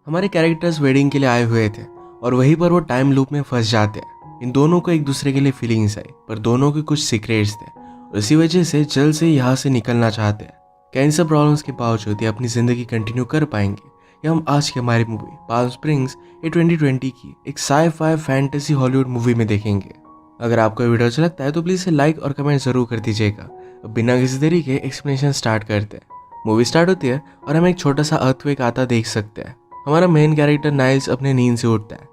हमारे characters wedding के लिए आए हुए थे और वहीं पर वो टाइम लूप में फंस जाते हैं। इन दोनों को एक दूसरे के लिए फीलिंग्स आई, पर दोनों के कुछ सीक्रेट्स थे। उसी वजह से जल्द से यहाँ से निकलना चाहते हैं। क्या इन सब प्रॉब्लम्स के बावजूद ये अपनी ज़िंदगी कंटिन्यू कर पाएंगे, या हम आज की हमारी मूवी पाल्म स्प्रिंग्स ये 2020 की एक साई-फाई फैंटेसी हॉलीवुड मूवी में देखेंगे। अगर आपको वीडियो अच्छा लगता है तो प्लीज़ इसे लाइक और कमेंट ज़रूर कर दीजिएगा। अब बिना किसी देरी के एक्सप्लेनेशन स्टार्ट करते हैं। मूवी स्टार्ट होती है और हम एक छोटा सा अर्थक्वेक आता देख सकते हैं। हमारा मेन कैरेक्टर नाइल्स अपने नींद से उठता है।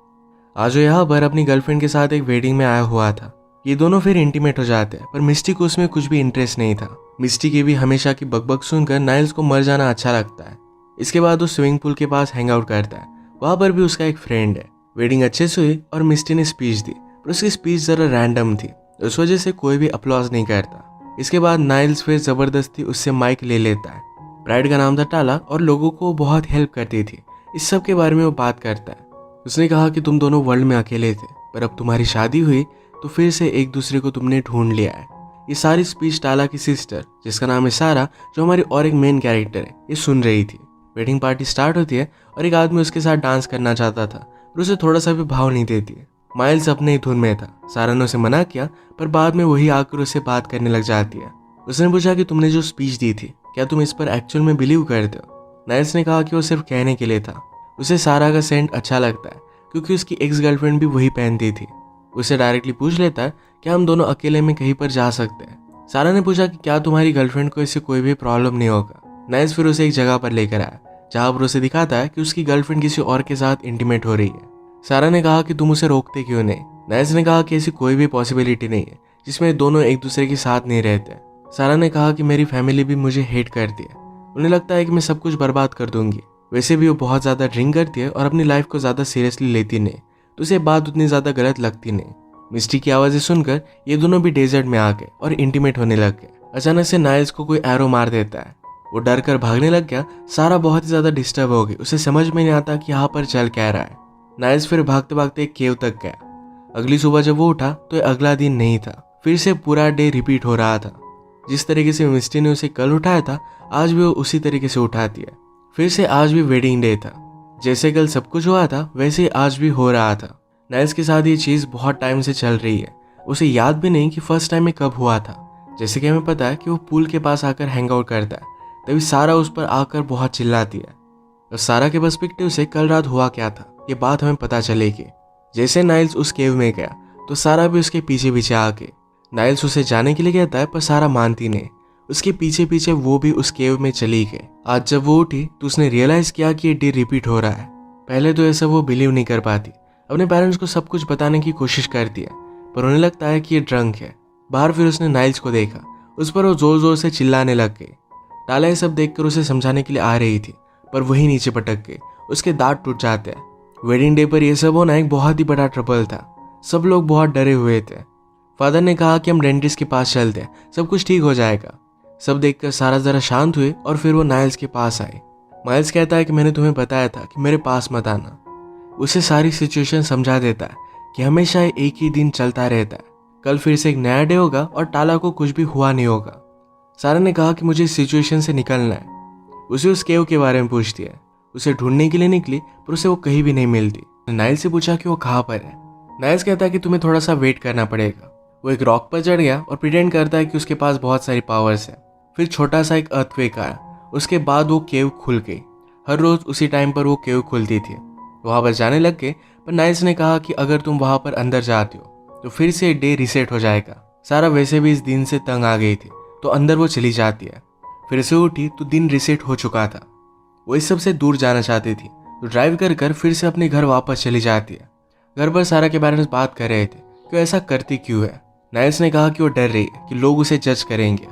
आज वो यहाँ पर अपनी गर्लफ्रेंड के साथ एक वेडिंग में आया हुआ था। ये दोनों फिर इंटीमेट हो जाते हैं, पर मिस्टी को उसमें कुछ भी इंटरेस्ट नहीं था। मिस्टी की भी हमेशा की बकबक सुनकर नाइल्स को मर जाना अच्छा लगता है। इसके बाद वो स्विमिंग पूल के पास हैंग आउट करता है। वहाँ पर भी उसका एक फ्रेंड है। वेडिंग अच्छे से हुई और मिस्टी ने स्पीच दी, पर उसकी स्पीच जरा रैंडम थी। उस वजह से कोई भी अप्लॉज नहीं करता। इसके बाद नाइल्स फिर जबरदस्ती उससे माइक ले लेता है। ब्राइड का नाम था टाला और लोगों को बहुत हेल्प करती थी। इस सब के बारे में वो बात करता है। उसने कहा कि तुम दोनों वर्ल्ड में अकेले थे, पर अब तुम्हारी शादी हुई तो फिर से एक दूसरे को तुमने ढूंढ लिया है। ये सारी स्पीच टाला की सिस्टर, जिसका नाम है सारा, जो हमारी और एक मेन कैरेक्टर है, ये सुन रही थी। वेडिंग पार्टी स्टार्ट होती है और एक आदमी उसके साथ डांस करना चाहता था, पर उसे थोड़ा सा भी भाव नहीं देती है। माइल्स अपने ही धुन में था। सारा ने उसे मना किया, पर बाद में वही आकर उससे बात करने लग जाती है। उसने पूछा कि तुमने जो स्पीच दी थी, क्या तुम इस पर एक्चुअल में बिलीव करते हो? नाइल्स ने कहा कि वो सिर्फ कहने के लिए था। उसे सारा का सेंट अच्छा लगता है, क्योंकि उसकी एक्स गर्लफ्रेंड भी वही पहनती थी। उसे डायरेक्टली पूछ लेता है कि हम दोनों अकेले में कहीं पर जा सकते हैं। सारा ने पूछा कि क्या तुम्हारी गर्लफ्रेंड को इससे कोई भी प्रॉब्लम नहीं होगा। नाइल्स फिर उसे एक जगह पर लेकर आया, जहाँ पर उसे दिखाता है कि उसकी गर्लफ्रेंड किसी और के साथ इंटीमेट हो रही है। सारा ने कहा कि तुम उसे रोकते क्यों नहीं। नाइल्स ने कहा कि ऐसी कोई भी पॉसिबिलिटी नहीं है जिसमें दोनों एक दूसरे के साथ नहीं रहते। सारा ने कहा कि मेरी फैमिली भी मुझे हेट करती है। उन्हें लगता है कि मैं सब कुछ बर्बाद कर दूंगी। वैसे भी वो बहुत ज़्यादा ड्रिंक करती है और अपनी लाइफ को ज़्यादा सीरियसली लेती नहीं, तो उसे बात उतनी ज़्यादा गलत लगती नहीं। मिस्टी की आवाज़ें सुनकर ये दोनों भी डेजर्ट में आ गए और इंटीमेट होने लग गए। अचानक से नाइल्स को कोई एरो मार देता है। वो डर कर भागने लग गया। सारा बहुत ही ज़्यादा डिस्टर्ब हो गई। उसे समझ में नहीं आता कि यहाँ पर चल क्या रहा है। नाइल्स फिर भागते भागते एक केव तक गया। अगली सुबह जब वो उठा तो अगला दिन नहीं था। फिर से पूरा डे रिपीट हो रहा था। जिस तरीके से मिस्टी ने उसे कल उठाया था, आज भी वो उसी तरीके से उठाती है। फिर से आज भी वेडिंग डे था। जैसे कल सब कुछ हुआ था वैसे ही आज भी हो रहा था। नाइल्स के साथ ये चीज़ बहुत टाइम से चल रही है। उसे याद भी नहीं कि फर्स्ट टाइम में कब हुआ था। जैसे कि हमें पता है कि वो पूल के पास आकर हैंग आउट करता है, तभी सारा उस पर आकर बहुत चिल्लाती है। और सारा के पर्सपेक्टिव से कल रात हुआ क्या था ये बात हमें पता चलेगी। जैसे नाइल्स उस केव में गया तो सारा भी उसके पीछे पीछे आ गई। नाइल्स उसे जाने के लिए कहता है, पर सारा मानती नहीं। उसके पीछे पीछे वो भी उस केव में चली गई। आज जब वो उठी तो उसने रियलाइज किया कि ये डे रिपीट हो रहा है। पहले तो ऐसा वो बिलीव नहीं कर पाती। अपने पेरेंट्स को सब कुछ बताने की कोशिश करती है, पर उन्हें लगता है कि ये ड्रंक है। बाहर फिर उसने नाइल्स को देखा। उस पर वो जोर जोर से चिल्लाने लग गई। टाला ये सब देखकर उसे समझाने के लिए आ रही थी, पर वही नीचे पटक गई। उसके दांत टूट जाते हैं। वेडिंग डे पर यह सब होना एक बहुत ही बड़ा ट्रबल था। सब लोग बहुत डरे हुए थे। फादर ने कहा कि हम डेंटिस्ट के पास चलते हैं, सब कुछ ठीक हो जाएगा। सब देखकर सारा जरा शांत हुए और फिर वो नाइल्स के पास आए। माइल्स कहता है कि मैंने तुम्हें बताया था कि मेरे पास मत आना। उसे सारी सिचुएशन समझा देता है कि हमेशा एक ही दिन चलता रहता है। कल फिर से एक नया डे होगा और टाला को कुछ भी हुआ नहीं होगा। सारा ने कहा कि मुझे इस सिचुएशन से निकलना है। उसे उस केव के बारे में पूछती है। उसे ढूंढने के लिए निकली, पर उसे वो कहीं भी नहीं मिलती। नाइल्स से पूछा कि वो कहाँ पर है। नाइल्स कहता है कि तुम्हें थोड़ा सा वेट करना पड़ेगा। वो एक रॉक पर चढ़ गया और प्रिटेंड करता है कि उसके पास बहुत सारी पावर्स है। फिर छोटा सा एक अर्थक्वेक आया। उसके बाद वो केव खुल गई। हर रोज उसी टाइम पर वो केव खुलती थी। वहां पर जाने लग गए, पर नाइल्स ने कहा कि अगर तुम वहां पर अंदर जाती हो तो फिर से डे रीसेट हो जाएगा। सारा वैसे भी इस दिन से तंग आ गई थी, तो अंदर वो चली जाती है। फिर से उठी तो दिन रीसेट हो चुका था। वो इस सब से दूर जाना चाहती थी, तो ड्राइव कर कर फिर से अपने घर वापस चली जाती है। घर पर सारा के पेरेंट्स बात कर रहे थे कि वो ऐसा करती क्यों है। नाइल्स ने कहा कि वो डर रही है कि लोग उसे जज करेंगे।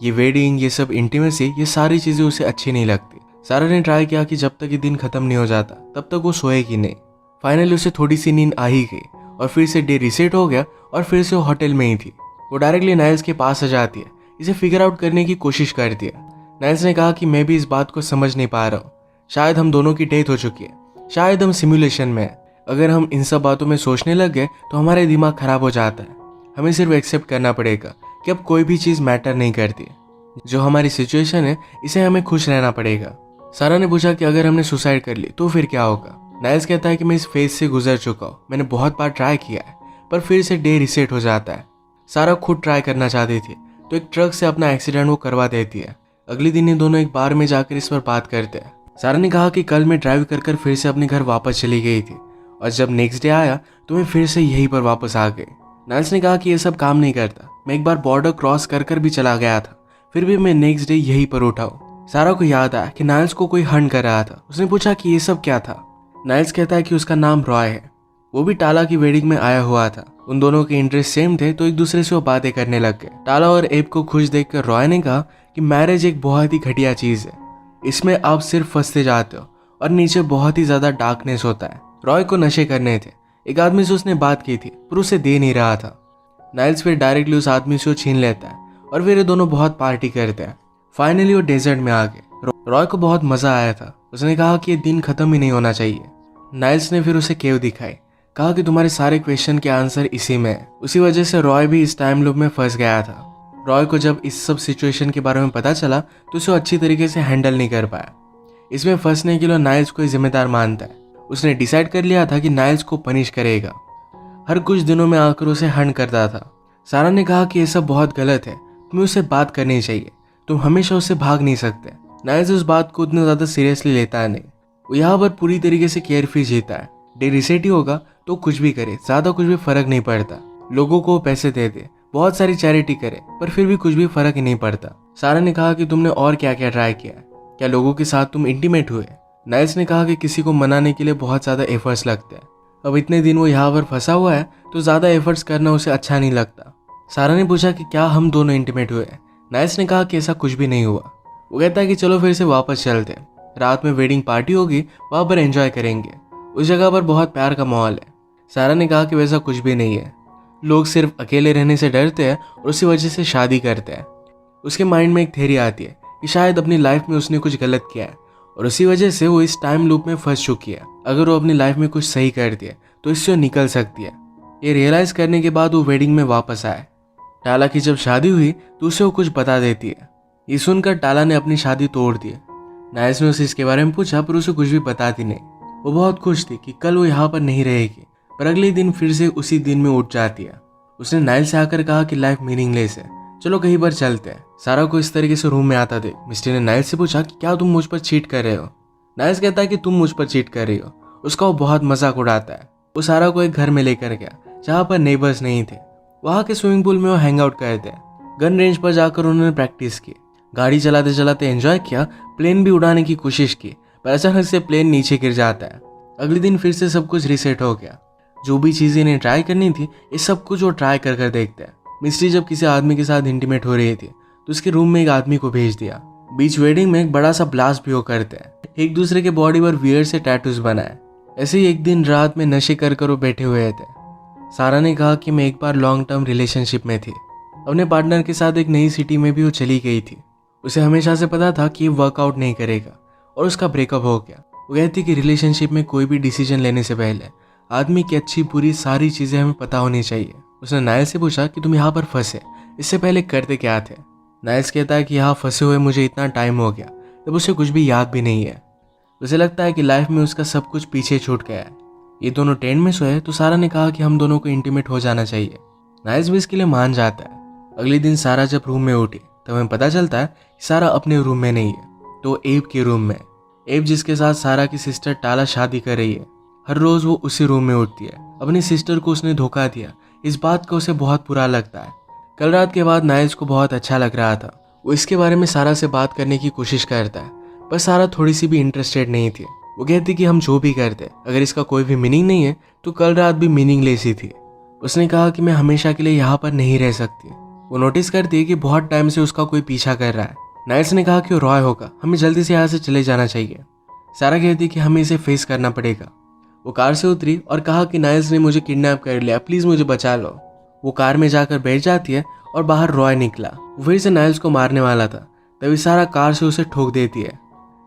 ये वेडिंग, ये सब इंटीमेसी, ये सारी चीज़ें उसे अच्छी नहीं लगती। सारा ने ट्राई किया कि जब तक ये दिन खत्म नहीं हो जाता तब तक वो सोएगी नहीं। फाइनली उसे थोड़ी सी नींद आ ही गई और फिर से डे रीसेट हो गया और फिर से वो होटल में ही थी। वो डायरेक्टली नाइल्स के पास आ जाती है, इसे फिगर आउट करने की कोशिश करती है। नाइल्स ने कहा कि मैं भी इस बात को समझ नहीं पा रहा हूँ। शायद हम दोनों की डेथ हो चुकी है, शायद हम सिमुलेशन में है। अगर हम इन सब बातों में सोचने लग गए तो हमारे दिमाग खराब हो जाता है। हमें सिर्फ एक्सेप्ट करना पड़ेगा कि अब कोई भी चीज़ मैटर नहीं करती। जो हमारी सिचुएशन है इसे हमें खुश रहना पड़ेगा। सारा ने पूछा कि अगर हमने सुसाइड कर ली तो फिर क्या होगा। नाइल्स कहता है कि मैं इस फेज से गुजर चुका हूँ, मैंने बहुत बार ट्राई किया है पर फिर से डे रिसेट हो जाता है। सारा खुद ट्राई करना चाहती थी तो एक ट्रक से अपना एक्सीडेंट वो करवा देती है। अगले दिन ये दोनों एक बार में जाकर इस पर बात करते हैं। सारा ने कहा कि कल मैं ड्राइव कर फिर से अपने घर वापस चली गई थी और जब नेक्स्ट डे आया तो मैं फिर से यहीं पर वापस आ गई। नाइल्स ने कहा कि ये सब काम नहीं करता, मैं एक बार बॉर्डर क्रॉस कर भी चला गया था, फिर भी मैं नेक्स्ट डे यहीं पर उठा हूँ। सारा को याद आया कि नाइल्स को कोई हंट कर रहा था। उसने पूछा कि ये सब क्या था। नाइल्स कहता है कि उसका नाम रॉय है, वो भी टाला की वेडिंग में आया हुआ था। उन दोनों के इंटरेस्ट सेम थे तो एक दूसरे से वो बातें करने लग गए। टाला और एब को खुश देखकर रॉय ने कहा कि मैरिज एक बहुत ही घटिया चीज है, इसमें आप सिर्फ फंसते जाते हो और नीचे बहुत ही ज्यादा डार्कनेस होता है। रॉय को नशे करने थे, एक आदमी से उसने बात की थी पर उसे दे नहीं रहा था। नाइल्स फिर डायरेक्टली उस आदमी से वो छीन लेता है और फिर ये दोनों बहुत पार्टी करते हैं। फाइनली वो डेजर्ट में आ गए। रॉय को बहुत मजा आया था, उसने कहा कि ये दिन खत्म ही नहीं होना चाहिए। नाइल्स ने फिर उसे केव दिखाई, कहा कि तुम्हारे सारे क्वेश्चन के आंसर इसी में है। उसी वजह से रॉय भी इस टाइम लूप में फंस गया था। रॉय को जब इस सब सिचुएशन के बारे में पता चला तो उसे अच्छी तरीके से हैंडल नहीं कर पाया। इसमें फंसने के लिए नाइल्स को जिम्मेदार मानता है। उसने डिसाइड कर लिया था कि नाइल्स को पनिश करेगा। हर कुछ दिनों में आकर उसे हंट करता था। सारा ने कहा कि यह सब बहुत गलत है, तुम्हें उससे बात करनी चाहिए, तुम हमेशा उससे भाग नहीं सकते। नाइल्स उस बात को उतना ज्यादा सीरियसली लेता है नहीं, वो यहाँ पर पूरी तरीके से केयर फ्री जीता है। डे रिसेट ही होगा तो कुछ भी करे, ज्यादा कुछ भी फर्क नहीं पड़ता। लोगों को पैसे दे दे, बहुत सारी चैरिटी करे, पर फिर भी कुछ भी फर्क ही नहीं पड़ता। सारा ने कहा कि तुमने और क्या क्या ट्राई किया, क्या लोगों के साथ तुम इंटीमेट हुए। नाइल्स ने कहा कि किसी को मनाने के लिए बहुत ज्यादा एफर्ट्स लगते हैं, अब इतने दिन वो यहाँ पर फंसा हुआ है तो ज्यादा एफर्ट्स करना उसे अच्छा नहीं लगता। सारा ने पूछा कि क्या हम दोनों इंटीमेट हुए। नाइल्स ने कहा कि ऐसा कुछ भी नहीं हुआ। वो कहता है कि चलो फिर से वापस चलते हैं, रात में वेडिंग पार्टी होगी, वहां पर एंजॉय करेंगे, उस जगह पर बहुत प्यार का माहौल है। सारा ने कहा कि वैसा कुछ भी नहीं है, लोग सिर्फ अकेले रहने से डरते हैं और उसी वजह से शादी करते हैं। उसके माइंड में एक थ्योरी आती है कि शायद अपनी लाइफ में उसने कुछ गलत किया है और उसी वजह से वो इस टाइम लूप में फंस चुकी है। अगर वो अपनी लाइफ में कुछ सही करती है तो इससे वो निकल सकती है। ये रियलाइज करने के बाद वो वेडिंग में वापस आए। टाला की जब शादी हुई तो उसे वो कुछ बता देती है। ये सुनकर टाला ने अपनी शादी तोड़ दी। नाइल्स ने उसे इसके बारे में पूछा पर उसे कुछ भी बताती नहीं। वो बहुत खुश थी कि कल वो यहाँ पर नहीं रहेगी, पर अगले दिन फिर से उसी दिन में उठ जाती है। उसने नाइल्स से आकर कहा कि लाइफ मीनिंगलेस है, चलो कहीं पर चलते हैं। सारा को इस तरीके से रूम में आता देख मिस्टी ने नाइल्स से पूछा कि क्या तुम मुझ पर चीट कर रहे हो। नाइल्स कहता है कि तुम मुझ पर चीट कर रही हो। उसका वो बहुत मजाक उड़ाता है। वो सारा को एक घर में लेकर गया जहाँ पर नेबर्स नहीं थे। वहाँ के स्विमिंग पूल में वो हैंग आउट करते हैं। गन रेंज पर जाकर उन्होंने प्रैक्टिस की, गाड़ी चलाते चलाते एंजॉय किया, प्लेन भी उड़ाने की कोशिश की, पर अचानक से प्लेन नीचे गिर जाता है। अगले दिन फिर से सब कुछ रिसेट हो गया। जो भी चीजें इन्हें ट्राई करनी थी ये सब कुछ वो ट्राई कर देखते हैं। मिस्ट्री जब किसी आदमी के साथ इंटीमेट हो रही थी तो उसके रूम में एक आदमी को भेज दिया। बीच वेडिंग में एक बड़ा सा ब्लास्ट भी वो करते हैं। एक दूसरे के बॉडी पर वियर से टैटूज बनाए। ऐसे ही एक दिन रात में नशे कर वो बैठे हुए थे। सारा ने कहा कि मैं एक बार लॉन्ग टर्म रिलेशनशिप में थी, अपने पार्टनर के साथ एक नई सिटी में भी वो चली गई थी। उसे हमेशा से पता था कि ये वर्कआउट नहीं करेगा और उसका ब्रेकअप हो गया। वो कहती कि रिलेशनशिप में कोई भी डिसीजन लेने से पहले आदमी की अच्छी बुरी सारी चीजें हमें पता होनी चाहिए। उसने नाइल्स से पूछा कि तुम यहाँ पर फंसे, इससे पहले करते क्या थे। नाइल्स कहता है कि यहाँ फंसे हुए मुझे इतना टाइम हो गया जब उसे कुछ भी याद भी नहीं है। उसे लगता है कि लाइफ में उसका सब कुछ पीछे छूट गया है। ये दोनों टेंट में सोए तो सारा ने कहा कि हम दोनों को इंटीमेट हो जाना चाहिए। नाइल्स भी इसके लिए मान जाता है। अगले दिन सारा जब रूम में उठी तब हमें पता चलता है कि सारा अपने रूम में नहीं है तो एब के रूम में। एब जिसके साथ सारा की सिस्टर टाला शादी कर रही है, हर रोज वो उसी रूम में उठती है। अपनी सिस्टर को उसने धोखा दिया, इस बात का उसे बहुत बुरा लगता है। कल रात के बाद नाइल्स को बहुत अच्छा लग रहा था। वो इसके बारे में सारा से बात करने की कोशिश करता है पर सारा थोड़ी सी भी इंटरेस्टेड नहीं थी। वो कहती कि हम जो भी करते अगर इसका कोई भी मीनिंग नहीं है तो कल रात भी मीनिंगलेस ही थी। उसने कहा कि मैं हमेशा के लिए यहाँ पर नहीं रह सकती। वो नोटिस करती है कि बहुत टाइम से उसका कोई पीछा कर रहा है। नाइल्स ने कहा कि वो रॉय होगा, हमें जल्दी से यहाँ से चले जाना चाहिए। सारा कहती कि हमें इसे फेस करना पड़ेगा। वो कार से उतरी और कहा कि नाइल्स ने मुझे किडनैप कर लिया, प्लीज मुझे बचा लो। वो कार में जाकर बैठ जाती है और बाहर रॉय निकला। वो फिर से नाइल्स को मारने वाला था, तभी सारा कार से उसे ठोक देती है।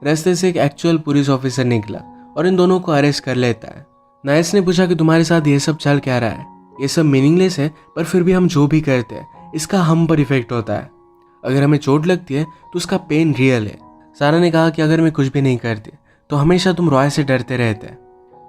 रास्ते से एक एक्चुअल पुलिस ऑफिसर निकला और इन दोनों को अरेस्ट कर लेता है। नाइल्स ने पूछा कि तुम्हारे साथ ये सब चल क्या रहा है, ये सब मीनिंगलेस है पर फिर भी हम जो भी करते हैं इसका हम पर इफेक्ट होता है। अगर हमें चोट लगती है तो उसका पेन रियल है। सारा ने कहा कि अगर मैं कुछ भी नहीं करती तो हमेशा तुम रॉय से डरते रहते।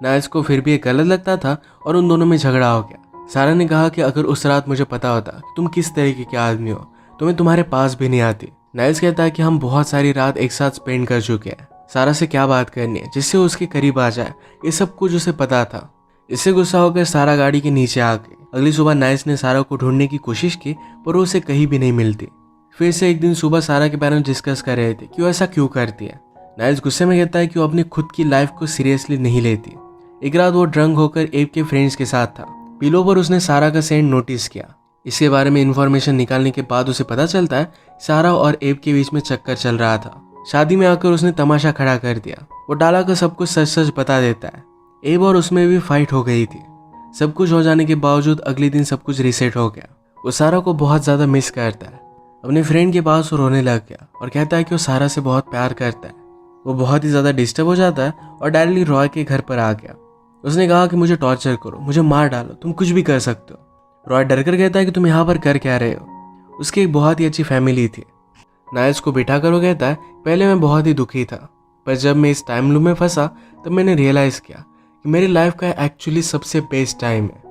नाइल्स को फिर भी ये गलत लगता था और उन दोनों में झगड़ा हो गया। सारा ने कहा कि अगर उस रात मुझे पता होता कि तुम किस तरीके के आदमी हो तो मैं तुम्हारे पास भी नहीं आती। नाइल्स कहता है कि हम बहुत सारी रात एक साथ स्पेंड कर चुके हैं, सारा से क्या बात करनी है जिससे वो उसके करीब आ जाए, ये सब कुछ उसे पता था। इससे गुस्सा होकर सारा गाड़ी के नीचे आ गई। अगली सुबह नाइल्स ने सारा को ढूंढने की कोशिश की पर वो उसे कहीं भी नहीं मिलती। फिर से एक दिन सुबह सारा के बारे में डिस्कस कर रहे थे कि वो ऐसा क्यों करती है। नाइल्स गुस्से में कहता है कि वो अपनी खुद की लाइफ को सीरियसली नहीं लेती। एक रात वो ड्रंक होकर एब के फ्रेंड्स के साथ था। पिलो पर उसने सारा का सेंड नोटिस किया। इसके बारे में इंफॉर्मेशन निकालने के बाद उसे पता चलता है सारा और एब के बीच में चक्कर चल रहा था। शादी में आकर उसने तमाशा खड़ा कर दिया। वो टाला का सब कुछ सच सच बता देता है। एब और उसमें भी फाइट हो गई थी। सब कुछ हो जाने के बावजूद अगले दिन सब कुछ रीसेट हो गया। वो सारा को बहुत ज़्यादा मिस करता है। अपने फ्रेंड के पास वो रोने लग गया और कहता है कि वो सारा से बहुत प्यार करता है। वो बहुत ही ज़्यादा डिस्टर्ब हो जाता है और डायरेक्टली रॉय के घर पर आ गया। उसने कहा कि मुझे टॉर्चर करो, मुझे मार डालो, तुम कुछ भी कर सकते हो। रॉय डर कर कहता है कि तुम यहाँ पर कर क्या रहे हो। उसकी एक बहुत ही अच्छी फैमिली थी। नाइल्स को बिठा कर वो कहता है पहले मैं बहुत ही दुखी था, पर जब मैं इस टाइम लूप में फंसा तब मैंने रियलाइज़ किया कि मेरी लाइफ का एक्चुअली सबसे बेस्ट टाइम है।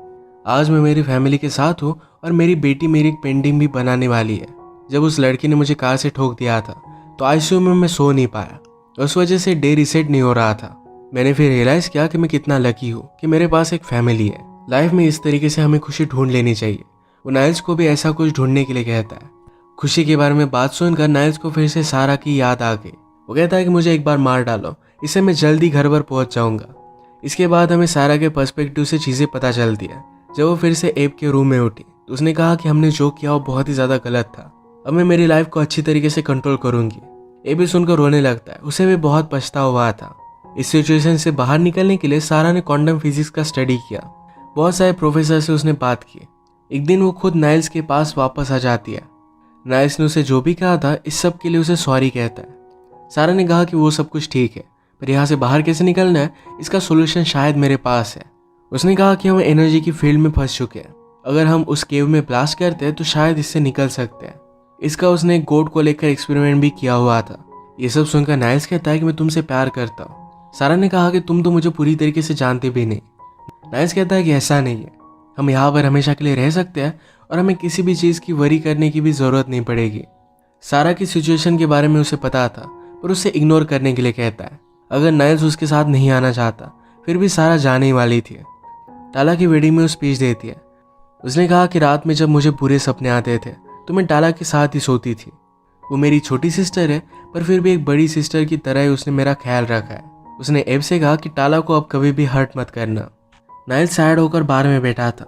आज मैं मेरी फैमिली के साथ हूँ और मेरी बेटी मेरी एक पेंटिंग भी बनाने वाली है। जब उस लड़की ने मुझे कार से ठोक दिया था तो आईसीयू में मैं सो नहीं पाया, उस वजह से डे रीसेट नहीं हो रहा था। मैंने फिर रियलाइज़ किया कि मैं कितना लकी हूँ कि मेरे पास एक फैमिली है। लाइफ में इस तरीके से हमें खुशी ढूंढ लेनी चाहिए। वो नाइल्स को भी ऐसा कुछ ढूंढने के लिए कहता है। खुशी के बारे में बात सुनकर नाइल्स को फिर से सारा की याद आ गई। वो कहता है कि मुझे एक बार मार डालो, इससे मैं जल्दी घर पर पहुंच जाऊंगा। इसके बाद हमें सारा के पर्सपेक्टिव से चीज़ें पता चलती है। जब वो फिर से एब के रूम में उठी तो उसने कहा कि हमने जो किया वो बहुत ही ज़्यादा गलत था। अब मैं मेरी लाइफ को अच्छी तरीके से कंट्रोल करूंगी। एब भी सुनकर रोने लगता है। उसे भी बहुत पछतावा हुआ था। इस सिचुएशन से बाहर निकलने के लिए सारा ने क्वांटम फिजिक्स का स्टडी किया। बहुत सारे प्रोफेसर से उसने बात की। एक दिन वो खुद नाइल्स के पास वापस आ जाती है। नाइल्स ने उसे जो भी कहा था इस सब के लिए उसे सॉरी कहता है। सारा ने कहा कि वो सब कुछ ठीक है, पर यहाँ से बाहर कैसे निकलना है इसका सोल्यूशन शायद मेरे पास है। उसने कहा कि हम एनर्जी की फील्ड में फंस चुके हैं। अगर हम उस केव में ब्लास्ट करते हैं तो शायद इससे निकल सकते हैं। इसका उसने एक गोड को लेकर एक्सपेरिमेंट भी किया हुआ था। ये सब सुनकर नाइल्स कहता है कि मैं तुमसे प्यार करता हूँ। सारा ने कहा कि तुम तो मुझे पूरी तरीके से जानते भी नहीं। नाइल्स कहता है कि ऐसा नहीं है, हम यहाँ पर हमेशा के लिए रह सकते हैं और हमें किसी भी चीज़ की वरी करने की भी ज़रूरत नहीं पड़ेगी। सारा की सिचुएशन के बारे में उसे पता था पर उसे इग्नोर करने के लिए कहता है। अगर नाइल्स उसके साथ नहीं आना चाहता फिर भी सारा जाने ही वाली थी। टाला की वेडिंग में वो स्पीच देती है। उसने कहा कि रात में जब मुझे बुरे सपने आते थे तो मैं टाला के साथ ही सोती थी। वो मेरी छोटी सिस्टर है पर फिर भी एक बड़ी सिस्टर की तरह ही उसने मेरा ख्याल रखा है। उसने एब से कहा कि टाला को अब कभी भी हर्ट मत करना। नाइल्स सैड होकर बार में बैठा था।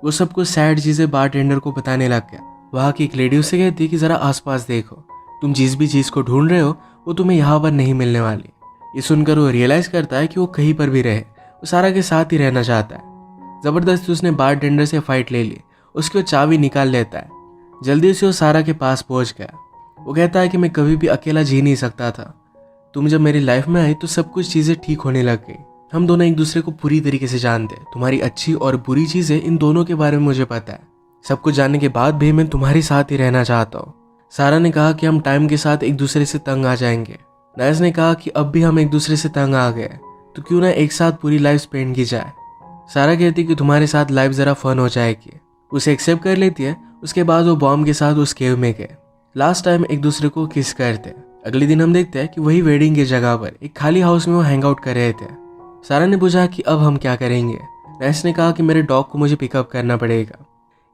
वो सब कुछ सैड चीज़ें बारटेंडर को बताने लग गया। वहाँ की एक लेडी उससे कहती कि ज़रा आसपास देखो, तुम जिस भी चीज़ को ढूंढ रहे हो वो तुम्हें यहाँ पर नहीं मिलने वाली। ये सुनकर वो रियलाइज़ करता है कि वो कहीं पर भी रहे, वो सारा के साथ ही रहना चाहता है। ज़बरदस्ती उसने बारटेंडर से फाइट ले ली। उसकी वो चाबी निकाल लेता है। जल्दी से वो सारा के पास पहुँच गया। वो कहता है कि मैं कभी भी अकेला जी नहीं सकता था। तुम जब मेरी लाइफ में आई तो सब कुछ चीज़ें ठीक होने लग गई। हम दोनों एक दूसरे को पूरी तरीके से जानते हैं। तुम्हारी अच्छी और बुरी चीज़ें इन दोनों के बारे में मुझे पता है। सब कुछ जानने के बाद भी मैं तुम्हारे साथ ही रहना चाहता हूँ। सारा ने कहा कि हम टाइम के साथ एक दूसरे से तंग आ जाएंगे। नाइल्स ने कहा कि अब भी हम एक दूसरे से तंग आ गए तो क्यों ना एक साथ पूरी लाइफ स्पेंड की जाए। सारा कहती कि तुम्हारे साथ लाइफ ज़रा फन हो जाएगी। उसे एक्सेप्ट कर लेती है। उसके बाद वो बॉम्ब के साथ उस केव में गए। लास्ट टाइम एक दूसरे को किस करते। अगले दिन हम देखते हैं कि वही वेडिंग की जगह पर एक खाली हाउस में वो हैंग आउट कर रहे थे। सारा ने पूछा कि अब हम क्या करेंगे। नाइल्स ने कहा कि मेरे डॉग को मुझे पिकअप करना पड़ेगा।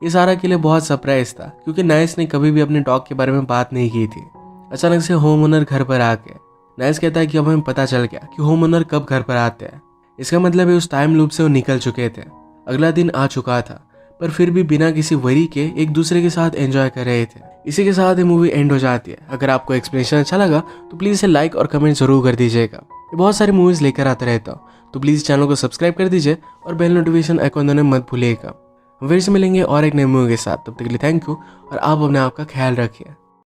ये सारा के लिए बहुत सरप्राइज था क्योंकि नाइल्स ने कभी भी अपने डॉग के बारे में बात नहीं की थी। अचानक से होम ओनर घर पर आ गए। नाइल्स कहता है कि अब हमें पता चल गया कि होम ओनर कब घर पर आते हैं। इसका मतलब है उस टाइम लूप से वो निकल चुके थे। अगला दिन आ चुका था पर फिर भी बिना किसी वरी के एक दूसरे के साथ एंजॉय कर रहे थे। इसी के साथ ये मूवी एंड हो जाती है। अगर आपको एक्सप्लेनेशन अच्छा लगा तो प्लीज़ इसे लाइक और कमेंट जरूर कर दीजिएगा। ये बहुत सारी मूवीज़ लेकर आता रहता हूँ तो प्लीज़ चैनल को सब्सक्राइब कर दीजिए और बेल नोटिफिकेशन आइकॉन दबाना मत भूलिएगा। हम फिर से मिलेंगे और एक नई मूवी के साथ। तब तक के लिए थैंक यू और आप अपने आप का ख्याल रखिए।